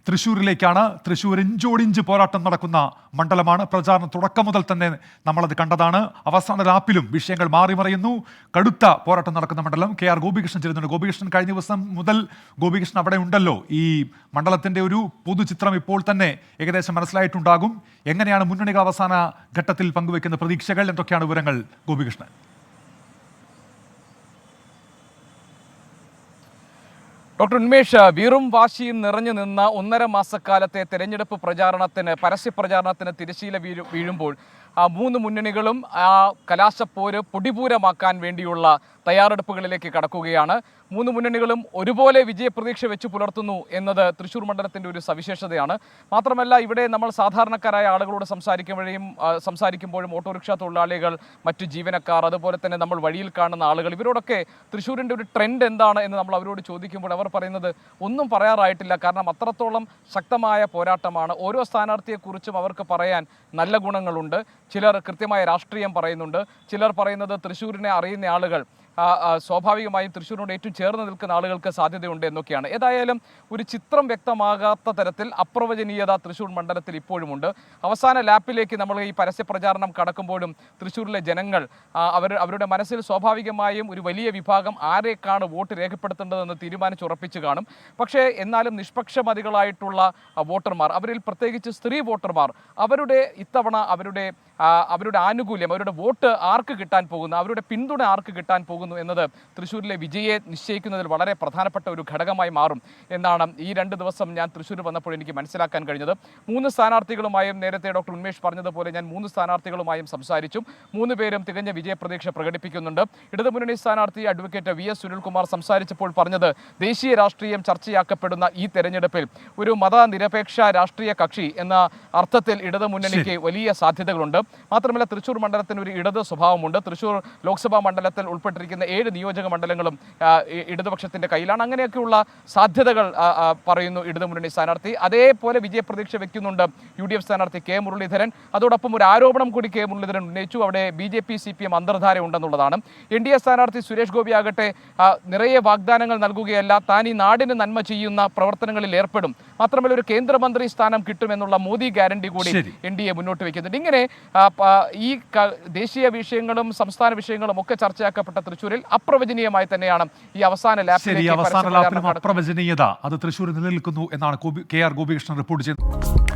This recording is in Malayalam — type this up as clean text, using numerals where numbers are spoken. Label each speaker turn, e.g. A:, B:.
A: തൃശ്ശൂരിലേക്കാണ്. തൃശ്ശൂർ ഇഞ്ചോടിഞ്ച് പോരാട്ടം നടക്കുന്ന മണ്ഡലമാണ്. പ്രചാരണം തുടക്കം മുതൽ തന്നെ നമ്മളത് കണ്ടതാണ്. അവസാന ലാപ്പിലും വിഷയങ്ങൾ മാറിമറിയുന്നു. കടുത്ത പോരാട്ടം നടക്കുന്ന മണ്ഡലം. KR ഗോപികൃഷ്ണൻ ചേരുന്നുണ്ട്. ഗോപികൃഷ്ണൻ, കഴിഞ്ഞ ദിവസം മുതൽ ഗോപികൃഷ്ണൻ അവിടെ ഉണ്ടല്ലോ. ഈ മണ്ഡലത്തിന്റെ ഒരു പൊതുചിത്രം ഇപ്പോൾ തന്നെ ഏകദേശം മനസ്സിലായിട്ടുണ്ടാകും. എങ്ങനെയാണ് മുന്നണികൾ അവസാന ഘട്ടത്തിൽ പങ്കുവെക്കുന്ന പ്രതീക്ഷകൾ? എന്തൊക്കെയാണ് വിവരങ്ങൾ ഗോപികൃഷ്ണൻ?
B: ഡോക്ടർ ഉന്മേഷ്, വീറും വാശിയും നിറഞ്ഞു നിന്ന 1.5 മാസക്കാലത്തെ തെരഞ്ഞെടുപ്പ് പ്രചാരണത്തിന്, പരസ്യ പ്രചാരണത്തിന് തിരശ്ശീല വീഴുമ്പോൾ മൂന്ന് മുന്നണികളും കലാശപ്പോര് പൊടിപൂരമാക്കാൻ വേണ്ടിയുള്ള തയ്യാറെടുപ്പുകളിലേക്ക് കടക്കുകയാണ്. മൂന്ന് മുന്നണികളും ഒരുപോലെ വിജയപ്രതീക്ഷ വെച്ച് പുലർത്തുന്നു എന്നത് തൃശ്ശൂർ മണ്ഡലത്തിൻ്റെ ഒരു സവിശേഷതയാണ്. മാത്രമല്ല, ഇവിടെ നമ്മൾ സാധാരണക്കാരായ ആളുകളോട് സംസാരിക്കുമ്പോഴും ഓട്ടോറിക്ഷ തൊഴിലാളികൾ, മറ്റു ജീവനക്കാർ, അതുപോലെ തന്നെ നമ്മൾ വഴിയിൽ കാണുന്ന ആളുകൾ, ഇവരോടൊക്കെ തൃശ്ശൂരിൻ്റെ ഒരു ട്രെൻഡ് എന്താണ് എന്ന് നമ്മൾ അവരോട് ചോദിക്കുമ്പോൾ അവർ പറയുന്നത് ഒന്നും പറയാറായിട്ടില്ല. കാരണം അത്രത്തോളം ശക്തമായ പോരാട്ടമാണ്. ഓരോ സ്ഥാനാർത്ഥിയെക്കുറിച്ചും അവർക്ക് പറയാൻ നല്ല ഗുണങ്ങളുണ്ട്. ചിലർ കൃത്യമായ രാഷ്ട്രീയം പറയുന്നുണ്ട്. ചിലർ പറയുന്നത് തൃശ്ശൂരിനെ അറിയുന്ന ആളുകൾ സ്വാഭാവികമായും തൃശ്ശൂരിനോട് ഏറ്റവും ചേർന്ന് നിൽക്കുന്ന ആളുകൾക്ക് സാധ്യതയുണ്ട് എന്നൊക്കെയാണ്. ഏതായാലും ഒരു ചിത്രം വ്യക്തമാകാത്ത തരത്തിൽ അപ്രവചനീയത തൃശ്ശൂർ മണ്ഡലത്തിൽ ഇപ്പോഴുമുണ്ട്. അവസാന ലാപ്പിലേക്ക് നമ്മൾ ഈ പരസ്യ പ്രചാരണം കടക്കുമ്പോഴും തൃശ്ശൂരിലെ ജനങ്ങൾ അവരുടെ മനസ്സിൽ സ്വാഭാവികമായും ഒരു വലിയ വിഭാഗം ആരേക്കാണ് വോട്ട് രേഖപ്പെടുത്തേണ്ടതെന്ന് തീരുമാനിച്ചുറപ്പിച്ച് കാണും. പക്ഷേ എന്നാലും നിഷ്പക്ഷമതികളായിട്ടുള്ള വോട്ടർമാർ, അവരിൽ പ്രത്യേകിച്ച് സ്ത്രീ വോട്ടർമാർ, അവരുടെ ഇത്തവണ അവരുടെ ആനുകൂല്യം, അവരുടെ വോട്ട് ആർക്ക് കിട്ടാൻ പോകുന്നു, അവരുടെ പിന്തുണ ആർക്ക് കിട്ടാൻ പോകുന്നു എന്നത് തൃശ്ശൂരിലെ വിജയെ നിശ്ചയിക്കുന്നതിൽ വളരെ പ്രധാനപ്പെട്ട ഒരു ഘടകമായി മാറും എന്നാണ് ഈ 2 ദിവസം ഞാൻ തൃശ്ശൂർ വന്നപ്പോൾ എനിക്ക് മനസ്സിലാക്കാൻ കഴിഞ്ഞത്. 3 സ്ഥാനാർത്ഥികളുമായും, നേരത്തെ ഡോക്ടർ ഉന്മേഷ് പറഞ്ഞതുപോലെ ഞാൻ 3 സ്ഥാനാർത്ഥികളുമായും സംസാരിച്ചു. 3 പേരും തികഞ്ഞ വിജയപ്രതീക്ഷ പ്രകടിപ്പിക്കുന്നുണ്ട്. ഇടതുമുന്നണി സ്ഥാനാർത്ഥി അഡ്വക്കേറ്റ് VS സുനിൽകുമാർ സംസാരിച്ചപ്പോൾ പറഞ്ഞത്, ദേശീയ രാഷ്ട്രീയം ചർച്ചയാക്കപ്പെടുന്ന ഈ തെരഞ്ഞെടുപ്പിൽ ഒരു മതനിരപേക്ഷ രാഷ്ട്രീയ കക്ഷി എന്ന അർത്ഥത്തിൽ ഇടതുമുന്നണിക്ക് വലിയ സാധ്യതകളുണ്ട്. മാത്രമല്ല, തൃശ്ശൂർ മണ്ഡലത്തിന് ഒരു ഇടത് സ്വഭാവമുണ്ട്. തൃശ്ശൂർ ലോക്സഭാ മണ്ഡലത്തിൽ ഉൾപ്പെട്ടിരിക്കുന്ന 7 നിയോജക മണ്ഡലങ്ങളും ഇടതുപക്ഷത്തിന്റെ കയ്യിലാണ്. അങ്ങനെയൊക്കെയുള്ള സാധ്യതകൾ പറയുന്നു ഇടതുമുന്നണി സ്ഥാനാർത്ഥി. അതേപോലെ വിജയപ്രതീക്ഷ വെക്കുന്നുണ്ട് UDF സ്ഥാനാർത്ഥി K മുരളീധരൻ. അതോടൊപ്പം ഒരു ആരോപണം കൂടി K മുരളീധരൻ ഉന്നയിച്ചു. അവിടെ BJP CPM അന്തർധാര ഉണ്ടെന്നുള്ളതാണ്. NDA സ്ഥാനാർത്ഥി സുരേഷ് ഗോപി ആകട്ടെ നിറയെ വാഗ്ദാനങ്ങൾ നൽകുകയല്ല, താൻ ഈ നാടിന് നന്മ ചെയ്യുന്ന പ്രവർത്തനങ്ങളിൽ ഏർപ്പെടും, മാത്രമല്ല ഒരു കേന്ദ്രമന്ത്രി സ്ഥാനം കിട്ടുമെന്നുള്ള മോദി ഗ്യാരണ്ടി കൂടി NDA മുന്നോട്ട് വയ്ക്കുന്നുണ്ട്. ഇങ്ങനെ ഈ ദേശീയ വിഷയങ്ങളും സംസ്ഥാന വിഷയങ്ങളും ഒക്കെ ചർച്ചയാക്കപ്പെട്ട തൃശ്ശൂരിൽ അപ്രവചനീയമായി തന്നെയാണ് ഈ അവസാന ലാപ്പിലും
A: അപ്രവചനീയത അത് തൃശ്ശൂരിൽ നിലനിൽക്കുന്നു എന്നാണ് KR ഗോപികൃഷ്ണൻ റിപ്പോർട്ട് ചെയ്തത്.